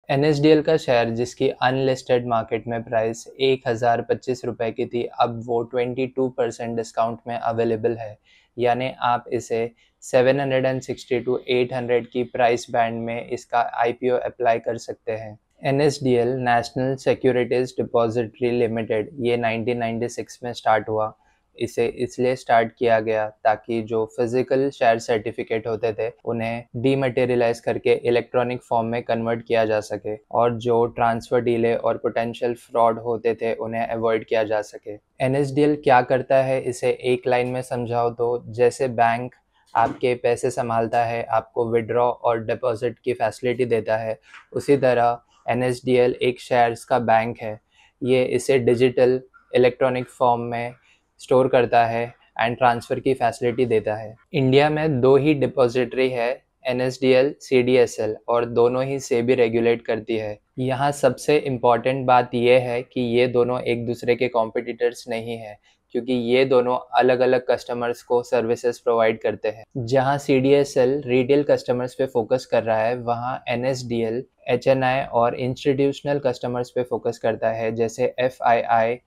NSDL का share जिसकी unlisted market में प्राइस 1025 रुपये की थी, अब वो 22% डिस्काउंट में अवेलेबल है। यानी आप इसे 760 टू 800 की प्राइस बैंड में इसका आईपीओ अप्लाई कर सकते हैं। NSDL national securities depository limited ये 1996 में स्टार्ट हुआ। इसे इसलिए स्टार्ट किया गया ताकि जो फिजिकल शेयर सर्टिफिकेट होते थे उन्हें डीमटेरियलाइज करके इलेक्ट्रॉनिक फॉर्म में कन्वर्ट किया जा सके और जो ट्रांसफर डीले और पोटेंशियल फ्रॉड होते थे उन्हें अवॉइड किया जा सके। एनएसडीएल क्या करता है इसे एक लाइन में समझाओ तो जैसे बैंक आपके पैसे संभालता है, आपको विड्रॉ और डिपॉजिट की फैसिलिटी देता है, उसी तरह एनएसडीएल एक शेयर्स का बैंक है। ये इसे डिजिटल इलेक्ट्रॉनिक फॉर्म में स्टोर करता है एंड ट्रांसफ़र की फैसिलिटी देता है। इंडिया में दो ही डिपॉजिटरी है, एनएसडीएल, सीडीएसएल, और दोनों ही सेबी रेगुलेट करती है। यहाँ सबसे इम्पॉर्टेंट बात यह है कि ये दोनों एक दूसरे के कॉम्पिटिटर्स नहीं हैं, क्योंकि ये दोनों अलग अलग कस्टमर्स को सर्विसेज प्रोवाइड करते हैं। जहाँ सीडीएसएल रिटेल कस्टमर्स पे फोकस कर रहा है, वहाँ एनएसडीएल एचएनआई और इंस्टीट्यूशनल कस्टमर्स पे फोकस करता है, जैसे FII,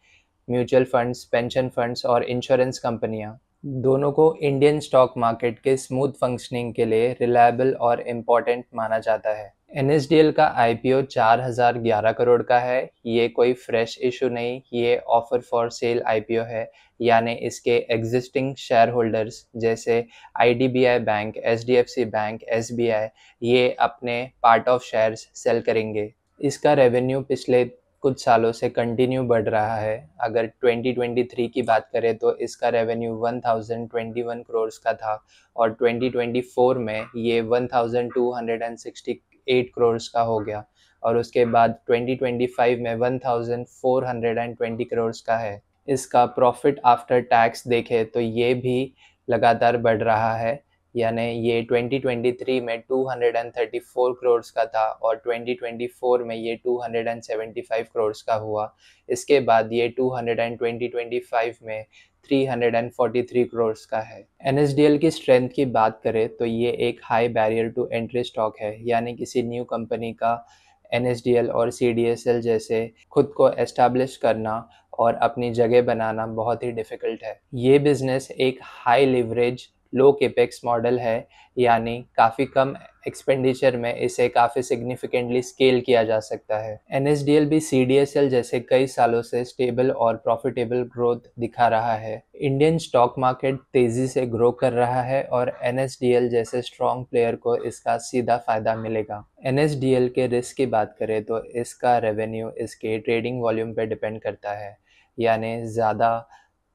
mutual funds, pension funds और इंश्योरेंस कंपनियां। दोनों को इंडियन स्टॉक मार्केट के स्मूथ फंक्शनिंग के लिए रिलायबल और इम्पोर्टेंट माना जाता है। एनएसडीएल का आईपीओ 4011 करोड़ का है। ये कोई फ्रेश इशू नहीं, ये ऑफर फॉर सेल आईपीओ है। यानी इसके एग्जिस्टिंग शेयर होल्डर्स जैसे IDBI bank, HDFC bank, SBI, ये अपने पार्ट ऑफ शेयर्स सेल करेंगे। इसका रेवेन्यू पिछले कुछ सालों से कंटिन्यू बढ़ रहा है। अगर 2023 की बात करें तो इसका रेवेन्यू 1021 करोड़ का था और 2024 में ये 1268 करोड़ का हो गया और उसके बाद 2025 में 1420 करोड़ का है। इसका प्रॉफिट आफ्टर टैक्स देखें तो ये भी लगातार बढ़ रहा है। यानी ये 2023 में 234 करोड़ का था और 2024 में ये 275 करोड़ का हुआ। इसके बाद ये 2025 में 343 करोड़ का है। एनएसडीएल की स्ट्रेंथ की बात करें तो ये एक high barrier to entry stock है। यानी किसी न्यू कंपनी का एनएसडीएल और सीडीएसएल जैसे खुद को एस्टैब्लिश करना और अपनी जगह बनाना बहुत ही डिफ़िकल्ट है। ये बिज़नेस एक हाई लिवरेज लो केपेक्स मॉडल है, यानी काफ़ी कम एक्सपेंडिचर में इसे काफ़ी सिग्निफिकेंटली स्केल किया जा सकता है। एनएसडीएल भी सीडीएसएल जैसे कई सालों से स्टेबल और प्रॉफिटेबल ग्रोथ दिखा रहा है। इंडियन स्टॉक मार्केट तेज़ी से ग्रो कर रहा है और एनएसडीएल जैसे स्ट्रॉन्ग प्लेयर को इसका सीधा फ़ायदा मिलेगा। एनएसडीएल के रिस्क की बात करें तो इसका रेवेन्यू इसके ट्रेडिंग वॉल्यूम पर डिपेंड करता है। यानी ज़्यादा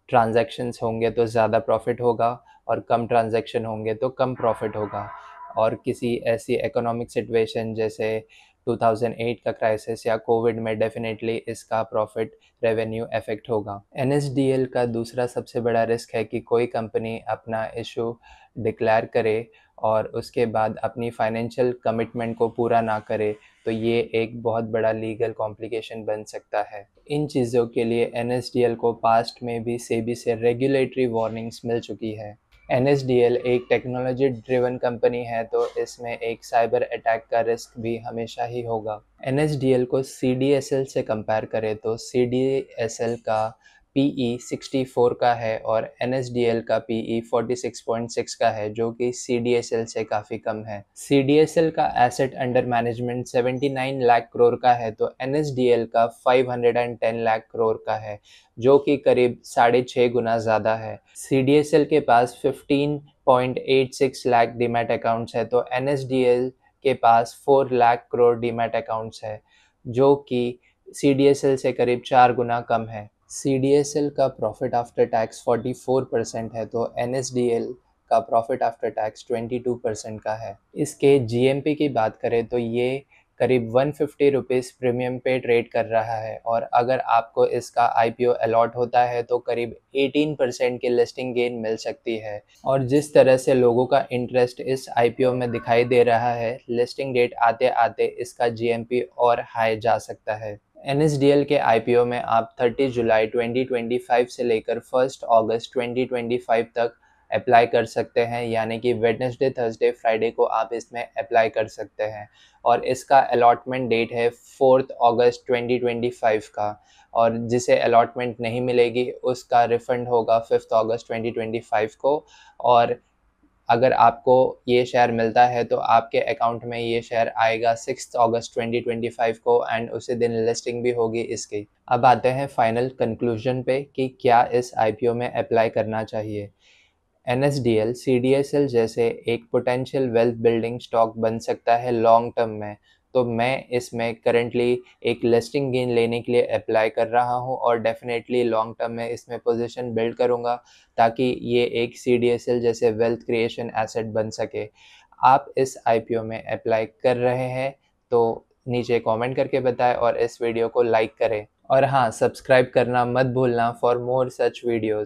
ट्रांजैक्शंस होंगे तो ज़्यादा प्रॉफिट होगा और कम ट्रांजैक्शन होंगे तो कम प्रॉफिट होगा। और किसी ऐसी इकोनॉमिक सिचुएशन जैसे 2008 का क्राइसिस या कोविड में डेफिनेटली इसका प्रॉफिट रेवेन्यू इफेक्ट होगा। एनएसडीएल का दूसरा सबसे बड़ा रिस्क है कि कोई कंपनी अपना इशू डिक्लेयर करे और उसके बाद अपनी फाइनेंशियल कमिटमेंट को पूरा ना करे, तो ये एक बहुत बड़ा लीगल कॉम्प्लिकेशन बन सकता है। इन चीज़ों के लिए एनएसडीएल को पास्ट में भी सेबी से रेगुलेटरी वार्निंग्स मिल चुकी है। एनएसडीएल एक टेक्नोलॉजी ड्रिवन कंपनी है, तो इसमें एक साइबर अटैक का रिस्क भी हमेशा ही होगा। एनएसडीएल को सीडीएसएल से कंपेयर करें तो सीडीएसएल का पीई 64 का है और एनएसडीएल का पीई 46.6 का है, जो कि सीडीएसएल से काफ़ी कम है। सीडीएसएल का asset under management 79 lakh crore का है तो एनएसडीएल का 510 लाख करोड़ का है, जो कि करीब 6.5 गुना ज़्यादा है। सीडीएसएल के पास 15.86 लाख डीमैट अकाउंट्स है तो एनएसडीएल के पास 4 लाख करोड़ डीमैट अकाउंट्स है, जो कि सीडीएसएल से करीब 4 गुना कम है। सीडीएसएल का प्रॉफिट आफ्टर टैक्स 44% है तो एनएसडीएल का प्रॉफिट आफ्टर टैक्स 22% का है। इसके जीएमपी की बात करें तो ये करीब 150 रुपीज़ प्रीमियम पे ट्रेड कर रहा है और अगर आपको इसका आईपीओ अलॉट होता है तो करीब 18% की लिस्टिंग गेन मिल सकती है। और जिस तरह से लोगों का इंटरेस्ट इस आईपीओ में दिखाई दे रहा है, लिस्टिंग डेट आते आते इसका जीएमपी और हाई जा सकता है। एनएसडीएल के आईपीओ में आप 30 जुलाई 2025 से लेकर 1 अगस्त 2025 तक अप्लाई कर सकते हैं, यानी कि वेडनेसडे, थर्सडे, फ्राइडे को आप इसमें अप्लाई कर सकते हैं। और इसका अलॉटमेंट डेट है 4 अगस्त 2025 का, और जिसे अलॉटमेंट नहीं मिलेगी उसका रिफ़ंड होगा 5 अगस्त 2025 को। और अगर आपको ये शेयर मिलता है तो आपके अकाउंट में ये शेयर आएगा 6 अगस्त 2025 को, एंड उसी दिन लिस्टिंग भी होगी इसकी। अब आते हैं फाइनल कंक्लूजन पे कि क्या इस आईपीओ में अप्लाई करना चाहिए। एनएसडीएल, सीडीएसएल जैसे एक पोटेंशियल वेल्थ बिल्डिंग स्टॉक बन सकता है लॉन्ग टर्म में, तो मैं इसमें करंटली एक लिस्टिंग गेन लेने के लिए अप्लाई कर रहा हूं, और डेफिनेटली लॉन्ग टर्म में इसमें पोजीशन बिल्ड करूंगा ताकि ये एक सीडीएसएल जैसे वेल्थ क्रिएशन एसेट बन सके। आप इस आईपीओ में अप्लाई कर रहे हैं तो नीचे कमेंट करके बताएं और इस वीडियो को लाइक करें, और हाँ, सब्सक्राइब करना मत भूलना फॉर मोर सच वीडियोस।